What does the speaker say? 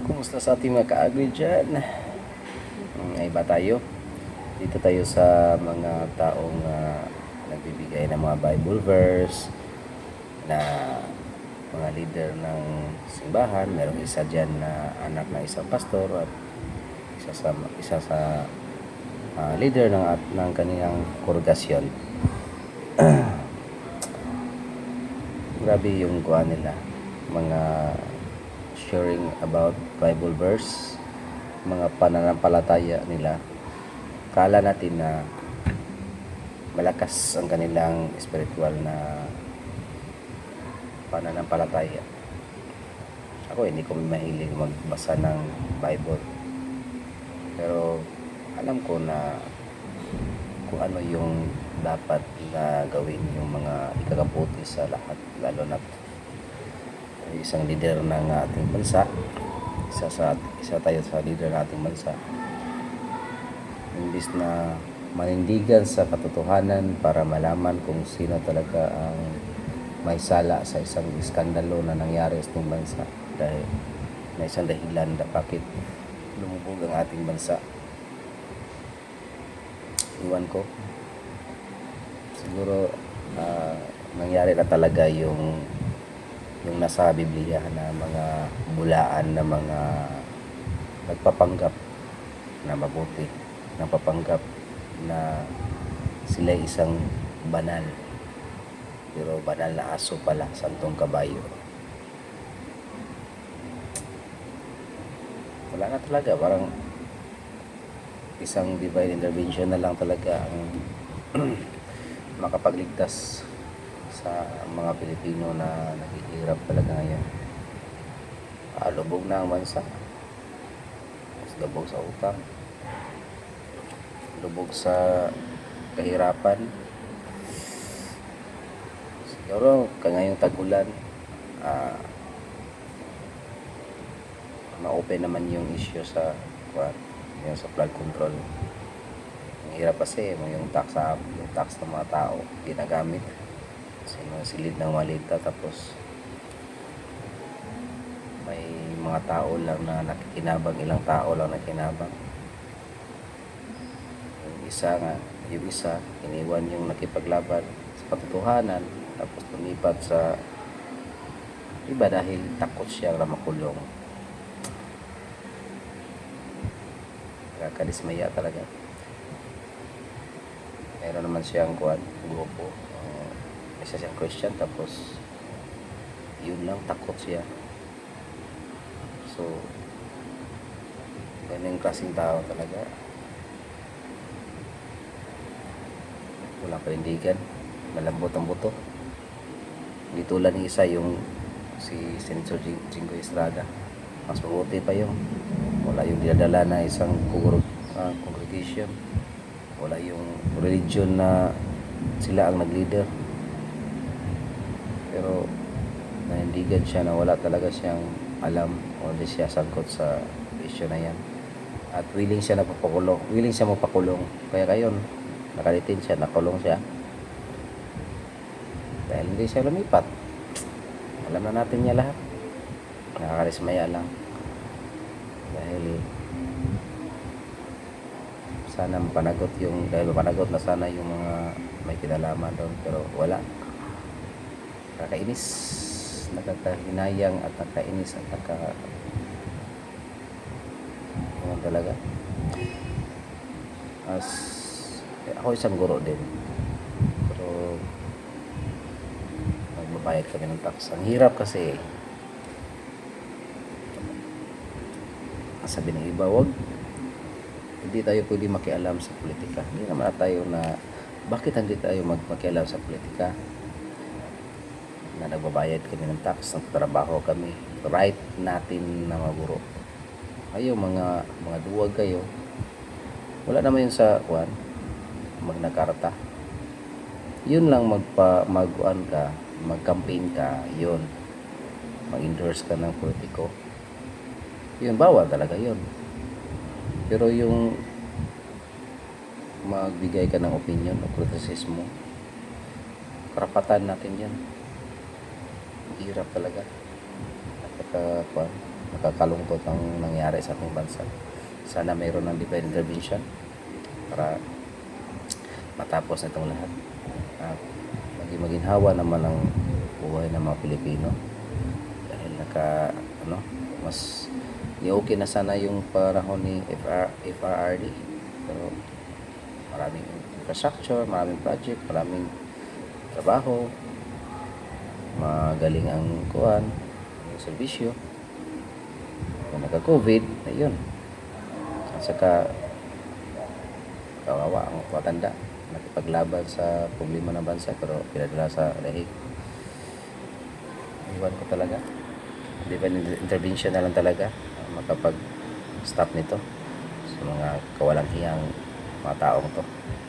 Kumusta sa ating mga ka-agri dyan? Ay ba tayo? Dito tayo sa mga taong nagbibigay ng mga Bible verse na mga leader ng simbahan. Merong isa dyan na anak ng isang pastor at isa sa leader ng kanilang kongregasyon. Grabe yung kuha nila, mga sharing about Bible verse, mga pananampalataya nila. Kala natin na malakas ang kanilang spiritual na pananampalataya. Ako hindi ko mahilig magbasa ng Bible, pero alam ko na kung ano yung dapat na gawin, yung mga ikakabuti sa lahat, lalo na isang leader ng ating bansa, isa tayo sa leader ng ating bansa. Imbis na manindigan sa katotohanan para malaman kung sino talaga ang may sala sa isang iskandalo na nangyari sa ating bansa, dahil may isang dahilan na bakit lumubog ang ating bansa. Iwan ko, siguro nangyari na talaga yung nasa Biblia na mga bulaan na mga nagpapanggap na mabuti, nagpapanggap na sila isang banal, pero banal na aso pala, santong kabayo. Wala na talaga, parang isang divine intervention na lang talaga ang makapagligtas sa mga Pilipino na naghihirap talaga ngayon. Lubog na ang bansa, lubog sa utang, lubog sa kahirapan. Siguro ngayong tag-ulan, ma-open naman yung issue sa yung sa flood control. Ang hirap kasi yung tax ng mga tao ginagamit, silid ng malita, tapos may mga tao lang na nakikinabang, ilang tao lang nakikinabang. Yung isa iniwan yung nakipaglaban sa katotohanan, tapos lumipat sa iba dahil takot siya na makulong. Nakakadismaya talaga. Meron naman siyang grupo, isa siyang Christian, tapos yun lang, takot siya. So ganyan klaseng tao talaga, walang panindigan, malambot ang buto. Hindi tulad ng isa, yung si Senator Jinggoy Estrada, mas mabuti pa yung wala yung dinadala na isang congregation, wala yung religion na sila ang nag-leader, pero nanindigan siya na wala talaga siyang alam o hindi siya sangkot sa issue na yan, at willing siya mapakulong. Kaya ngayon nakalitin siya, nakulong siya dahil hindi siya lumipat. Alam na natin niya lahat. Nakakarismaya lang, dahil sana mapanagot na sana yung mga may kinalaman doon, pero wala. Nakakainis, nakakahinayang at nakakainis at ano talaga. Ako isang guro din, pero magbabayad kami ng tax. Ang hirap kasi, sabi ng iba, hindi tayo pwede makialam sa politika. Hindi naman tayo bakit hindi tayo makialam sa politika? Na nagbabayad kami ng tax, nagtatrabaho kami, right natin na maguro. Kayo mga duwag kayo, wala naman yun sa Magna Carta. Yun lang mag-campaign ka, yun, mag-endorse ka ng politiko, yun, bawal talaga yun. Pero yung magbigay ka ng opinion o kritisismo, karapatan natin yan. Hirap talaga. nakakalungkot ang nangyari sa ating bansa. Sana mayroon ng divine intervention para matapos na itong lahat. At maging maginhawa naman ang buhay ng mga Pilipino. Dahil mas okay na sana yung panahon ni FRRD. Pero maraming infrastructure, maraming project, maraming trabaho, magaling ang yung serbisyo. Kung nagka-COVID, ayun. At saka kawawa ang matanda nakipaglaban sa problema ng bansa pero pinadala sa lahig. Iwan ko talaga. Divine intervention na lang talaga makapag-stop nito sa mga kawalang hiyang mga taong to.